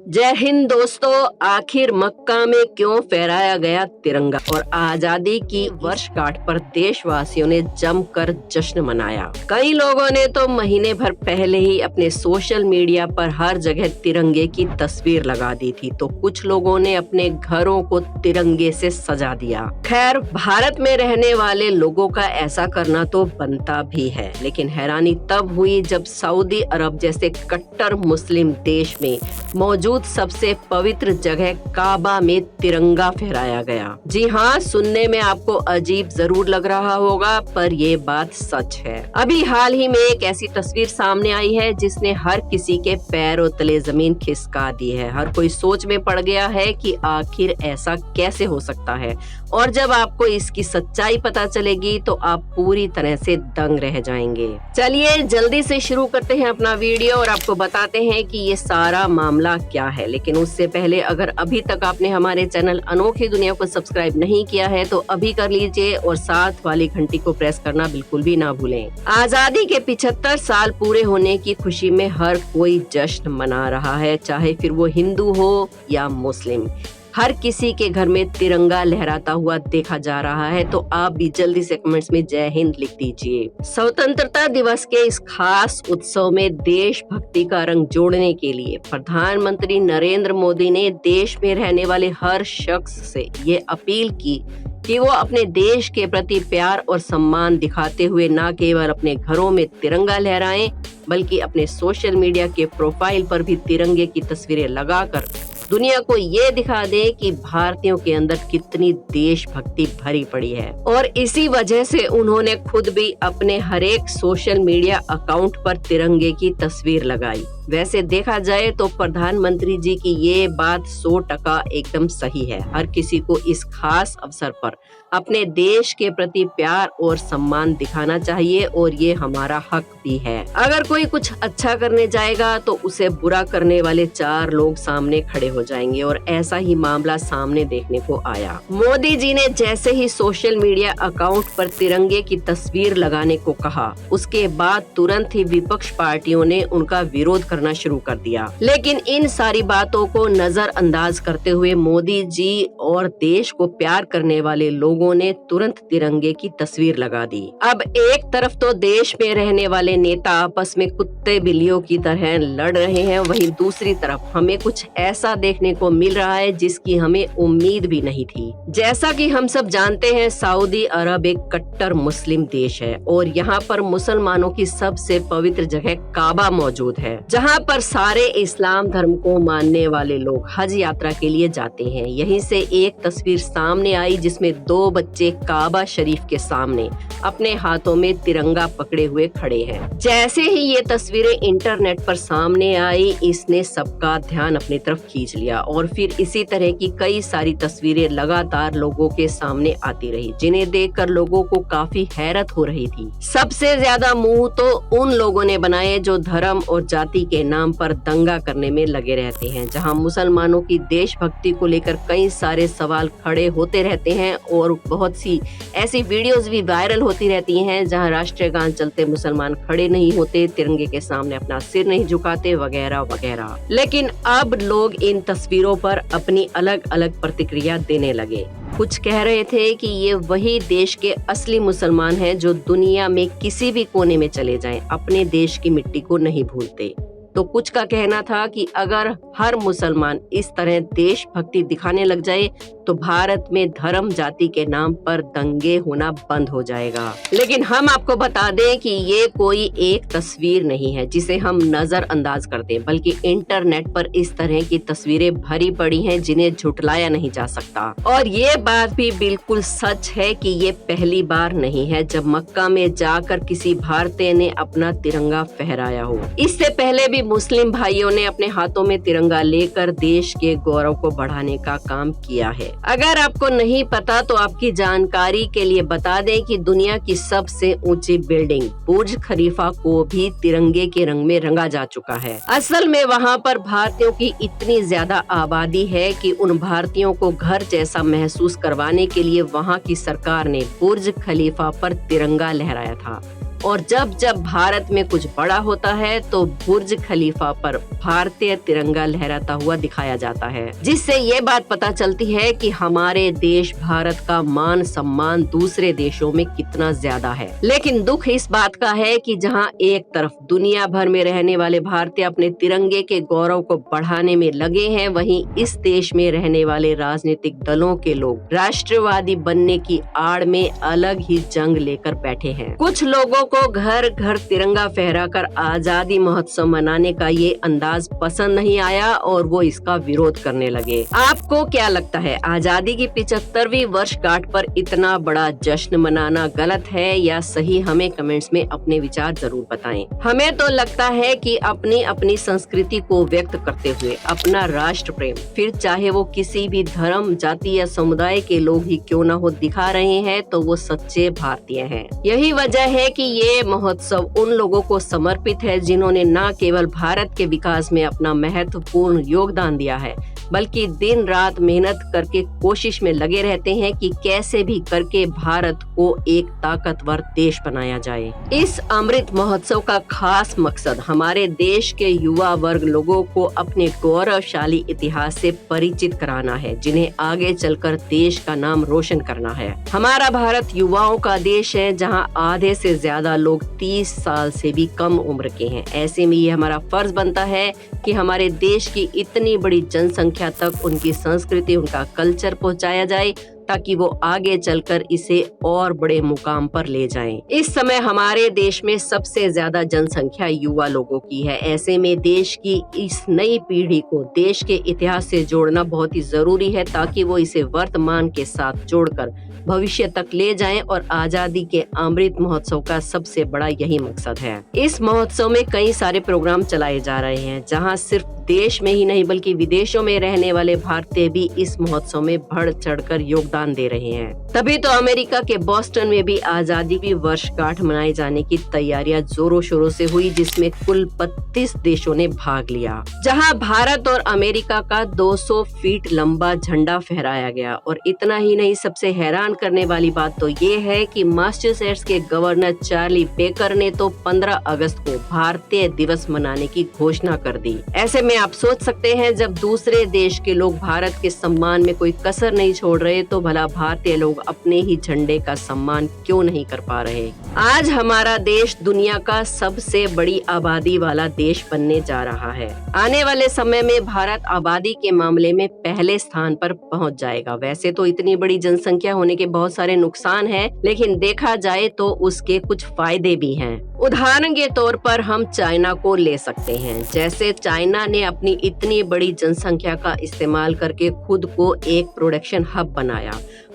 जय हिंद दोस्तों। आखिर मक्का में क्यों फहराया गया तिरंगा और आजादी की वर्षगांठ पर देशवासियों ने जमकर जश्न मनाया। कई लोगों ने तो महीने भर पहले ही अपने सोशल मीडिया पर हर जगह तिरंगे की तस्वीर लगा दी थी, तो कुछ लोगों ने अपने घरों को तिरंगे से सजा दिया। खैर, भारत में रहने वाले लोगों का ऐसा करना तो बनता भी है, लेकिन हैरानी तब हुई जब सऊदी अरब जैसे कट्टर मुस्लिम देश में मौजूद सबसे पवित्र जगह काबा में तिरंगा फहराया गया। जी हाँ, सुनने में आपको अजीब जरूर लग रहा होगा, पर ये बात सच है। अभी हाल ही में एक ऐसी तस्वीर सामने आई है जिसने हर किसी के पैरों तले जमीन खिसका दी है। हर कोई सोच में पड़ गया है कि आखिर ऐसा कैसे हो सकता है, और जब आपको इसकी सच्चाई पता चलेगी तो आप पूरी तरह से दंग रह जाएंगे। चलिए जल्दी से शुरू करते हैं अपना वीडियो और आपको बताते हैं कि ये सारा मामला क्या है। लेकिन उससे पहले अगर अभी तक आपने हमारे चैनल अनोखी दुनिया को सब्सक्राइब नहीं किया है तो अभी कर लीजिए और साथ वाली घंटी को प्रेस करना बिल्कुल भी ना भूलें। आजादी के 75 साल पूरे होने की खुशी में हर कोई जश्न मना रहा है, चाहे फिर वो हिंदू हो या मुस्लिम। हर किसी के घर में तिरंगा लहराता हुआ देखा जा रहा है, तो आप भी जल्दी से कमेंट्स में जय हिंद लिख दीजिए। स्वतंत्रता दिवस के इस खास उत्सव में देशभक्ति का रंग जोड़ने के लिए प्रधानमंत्री नरेंद्र मोदी ने देश में रहने वाले हर शख्स से ये अपील की कि वो अपने देश के प्रति प्यार और सम्मान दिखाते हुए न केवल अपने घरों में तिरंगा लहराएं, बल्कि अपने सोशल मीडिया के प्रोफाइल पर भी तिरंगे की तस्वीरें लगाकर दुनिया को ये दिखा दे कि भारतीयों के अंदर कितनी देशभक्ति भरी पड़ी है। और इसी वजह से उन्होंने खुद भी अपने हर एक सोशल मीडिया अकाउंट पर तिरंगे की तस्वीर लगाई। वैसे देखा जाए तो प्रधानमंत्री जी की ये बात 100% एकदम सही है। हर किसी को इस खास अवसर पर अपने देश के प्रति प्यार और सम्मान दिखाना चाहिए, और ये हमारा हक भी है। अगर कोई कुछ अच्छा करने जाएगा तो उसे बुरा करने वाले 4 लोग सामने खड़े हो जाएंगे, और ऐसा ही मामला सामने देखने को आया। मोदी जी ने जैसे ही सोशल मीडिया अकाउंट पर तिरंगे की तस्वीर लगाने को कहा, उसके बाद तुरंत ही विपक्ष पार्टियों ने उनका विरोध करना शुरू कर दिया। लेकिन इन सारी बातों को नजरअंदाज करते हुए मोदी जी और देश को प्यार करने वाले लोगों ने तुरंत तिरंगे की तस्वीर लगा दी। अब एक तरफ तो देश में रहने वाले नेता आपस में कुत्ते बिल्लियों की तरह लड़ रहे हैं, वहीं दूसरी तरफ हमें कुछ ऐसा देखने को मिल रहा है जिसकी हमें उम्मीद भी नहीं थी। जैसा कि हम सब जानते हैं, सऊदी अरब एक कट्टर मुस्लिम देश है और यहाँ पर मुसलमानों की सबसे पवित्र जगह काबा मौजूद है, जहाँ पर सारे इस्लाम धर्म को मानने वाले लोग हज यात्रा के लिए जाते हैं। यहीं से एक तस्वीर सामने आई जिसमें 2 बच्चे काबा शरीफ के सामने अपने हाथों में तिरंगा पकड़े हुए खड़े हैं। जैसे ही ये तस्वीरें इंटरनेट पर सामने आई, इसने सबका ध्यान अपनी तरफ खींच लिया, और फिर इसी तरह की कई सारी तस्वीरें लगातार लोगों के सामने आती रही, जिन्हें देखकर लोगों को काफी हैरत हो रही थी। सबसे ज्यादा मुंह तो उन लोगों ने बनाए जो धर्म और जाति के नाम पर दंगा करने में लगे रहते हैं, जहां मुसलमानों की देशभक्ति को लेकर कई सारे सवाल खड़े होते रहते हैं, और बहुत सी ऐसी वीडियोस भी वायरल होती रहती हैं जहां राष्ट्रीय गान चलते मुसलमान खड़े नहीं होते, तिरंगे के सामने अपना सिर नहीं झुकाते, वगैरह वगैरह। लेकिन अब लोग इन तस्वीरों पर अपनी अलग अलग प्रतिक्रिया देने लगे। कुछ कह रहे थे कि ये वही देश के असली मुसलमान हैं जो दुनिया में किसी भी कोने में चले जाएं, अपने देश की मिट्टी को नहीं भूलते। तो कुछ का कहना था कि अगर हर मुसलमान इस तरह देशभक्ति दिखाने लग जाए तो भारत में धर्म जाति के नाम पर दंगे होना बंद हो जाएगा। लेकिन हम आपको बता दें कि ये कोई एक तस्वीर नहीं है जिसे हम नजरअंदाज करते हैं, बल्कि इंटरनेट पर इस तरह की तस्वीरें भरी पड़ी हैं जिन्हें झुटलाया नहीं जा सकता। और ये बात भी बिल्कुल सच है कि ये पहली बार नहीं है जब मक्का में जाकर किसी भारतीय ने अपना तिरंगा फहराया हो। इससे पहले भी मुस्लिम भाइयों ने अपने हाथों में तिरंगा लेकर देश के गौरव को बढ़ाने का काम किया है। अगर आपको नहीं पता तो आपकी जानकारी के लिए बता दें कि दुनिया की सबसे ऊंची बिल्डिंग बुर्ज खलीफा को भी तिरंगे के रंग में रंगा जा चुका है। असल में वहां पर भारतीयों की इतनी ज्यादा आबादी है कि उन भारतीयों को घर जैसा महसूस करवाने के लिए वहां की सरकार ने बुर्ज खलीफा पर तिरंगा लहराया था। और जब जब भारत में कुछ बड़ा होता है तो बुर्ज खलीफा पर भारतीय तिरंगा लहराता हुआ दिखाया जाता है, जिससे ये बात पता चलती है कि हमारे देश भारत का मान सम्मान दूसरे देशों में कितना ज्यादा है। लेकिन दुख इस बात का है कि जहां एक तरफ दुनिया भर में रहने वाले भारतीय अपने तिरंगे के गौरव को बढ़ाने में लगे हैं, वहीं इस देश में रहने वाले राजनीतिक दलों के लोग राष्ट्रवादी बनने की आड़ में अलग ही जंग लेकर बैठे हैं। कुछ लोगों को घर घर तिरंगा फहराकर आजादी महोत्सव मनाने का ये अंदाज पसंद नहीं आया और वो इसका विरोध करने लगे। आपको क्या लगता है, आजादी की 75वीं वर्षगांठ पर इतना बड़ा जश्न मनाना गलत है या सही? हमें कमेंट्स में अपने विचार जरूर बताएं। हमें तो लगता है कि अपनी अपनी संस्कृति को व्यक्त करते हुए अपना राष्ट्र प्रेम, फिर चाहे वो किसी भी धर्म, जाति या समुदाय के लोग ही क्यों न हो, दिखा रहे हैं तो वो सच्चे भारतीय हैं। यही वजह है कि ये महोत्सव उन लोगों को समर्पित है जिन्होंने न केवल भारत के विकास में अपना महत्वपूर्ण योगदान दिया है, बल्कि दिन रात मेहनत करके कोशिश में लगे रहते हैं कि कैसे भी करके भारत को एक ताकतवर देश बनाया जाए। इस अमृत महोत्सव का खास मकसद हमारे देश के युवा वर्ग लोगों को अपने गौरवशाली इतिहास से परिचित कराना है, जिन्हें आगे चलकर देश का नाम रोशन करना है। हमारा भारत युवाओं का देश है, जहां आधे से ज्यादा लोग 30 साल से भी कम उम्र के हैं। ऐसे में ये हमारा फर्ज बनता है कि हमारे देश की इतनी बड़ी जनसंख्या तक उनकी संस्कृति, उनका कल्चर पहुंचाया जाए ताकि वो आगे चलकर इसे और बड़े मुकाम पर ले जाएं। इस समय हमारे देश में सबसे ज्यादा जनसंख्या युवा लोगों की है। ऐसे में देश की इस नई पीढ़ी को देश के इतिहास से जोड़ना बहुत ही जरूरी है ताकि वो इसे वर्तमान के साथ जोड़कर भविष्य तक ले जाएं और आजादी के अमृत महोत्सव का सबसे बड़ा यही मकसद है। इस महोत्सव में कई सारे प्रोग्राम चलाए जा रहे हैं, जहां सिर्फ देश में ही नहीं बल्कि विदेशों में रहने वाले भारतीय भी इस महोत्सव में बढ़ चढ़कर योगदान दे रहे हैं। तभी तो अमेरिका के बोस्टन में भी आजादी की वर्षगांठ मनाए जाने की तैयारियां जोरों शोरों से हुई, जिसमें कुल 32 देशों ने भाग लिया, जहां भारत और अमेरिका का 200 फीट लंबा झंडा फहराया गया। और इतना ही नहीं, सबसे हैरान करने वाली बात तो ये है कि मैसाचुसेट्स के गवर्नर चार्ली बेकर ने तो 15 अगस्त को भारतीय दिवस मनाने की घोषणा कर दी। ऐसे में आप सोच सकते हैं, जब दूसरे देश के लोग भारत के सम्मान में कोई कसर नहीं छोड़ रहे तो भला भारतीय लोग अपने ही झंडे का सम्मान क्यों नहीं कर पा रहे। आज हमारा देश दुनिया का सबसे बड़ी आबादी वाला देश बनने जा रहा है। आने वाले समय में भारत आबादी के मामले में पहले स्थान पर पहुंच जाएगा। वैसे तो इतनी बड़ी जनसंख्या होने के बहुत सारे नुकसान हैं, लेकिन देखा जाए तो उसके कुछ फायदे भी हैं। उदाहरण के तौर पर हम चाइना को ले सकते हैं। जैसे चाइना ने अपनी इतनी बड़ी जनसंख्या का इस्तेमाल करके खुद को एक प्रोडक्शन हब बनाया,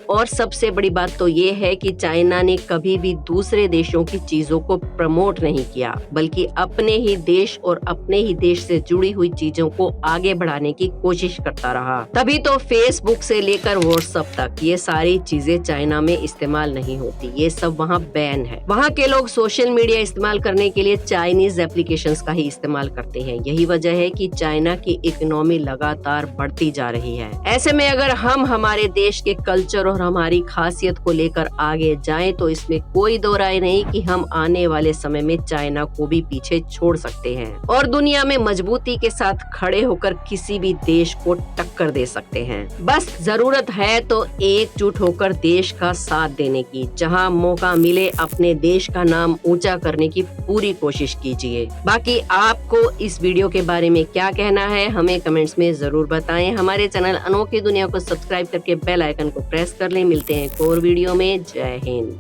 और सबसे बड़ी बात तो ये है कि चाइना ने कभी भी दूसरे देशों की चीजों को प्रमोट नहीं किया, बल्कि अपने ही देश और अपने ही देश से जुड़ी हुई चीजों को आगे बढ़ाने की कोशिश करता रहा। तभी तो फेसबुक से लेकर व्हाट्सएप तक ये सारी चीजें चाइना में इस्तेमाल नहीं होती, ये सब वहाँ बैन है। वहाँ के लोग सोशल मीडिया इस्तेमाल करने के लिए चाइनीज एप्लीकेशंस का ही इस्तेमाल करते हैं। यही वजह है कि चाइना की इकोनॉमी लगातार बढ़ती जा रही है। ऐसे में अगर हम हमारे देश के कल्चर और हमारी खासियत को लेकर आगे जाएं तो इसमें कोई दो राय नहीं कि हम आने वाले समय में चाइना को भी पीछे छोड़ सकते हैं और दुनिया में मजबूती के साथ खड़े होकर किसी भी देश को टक्कर दे सकते हैं। बस जरूरत है तो एकजुट होकर देश का साथ देने की। जहां मौका मिले अपने देश का नाम ऊंचा करने की पूरी कोशिश कीजिए। बाकी आपको इस वीडियो के बारे में क्या कहना है, हमें कमेंट्स में जरूर बताएं। हमारे चैनल अनोखी दुनिया को सब्सक्राइब करके बेल आइकन को प्रेस कर लें। मिलते हैं एक और वीडियो में। जय हिंद।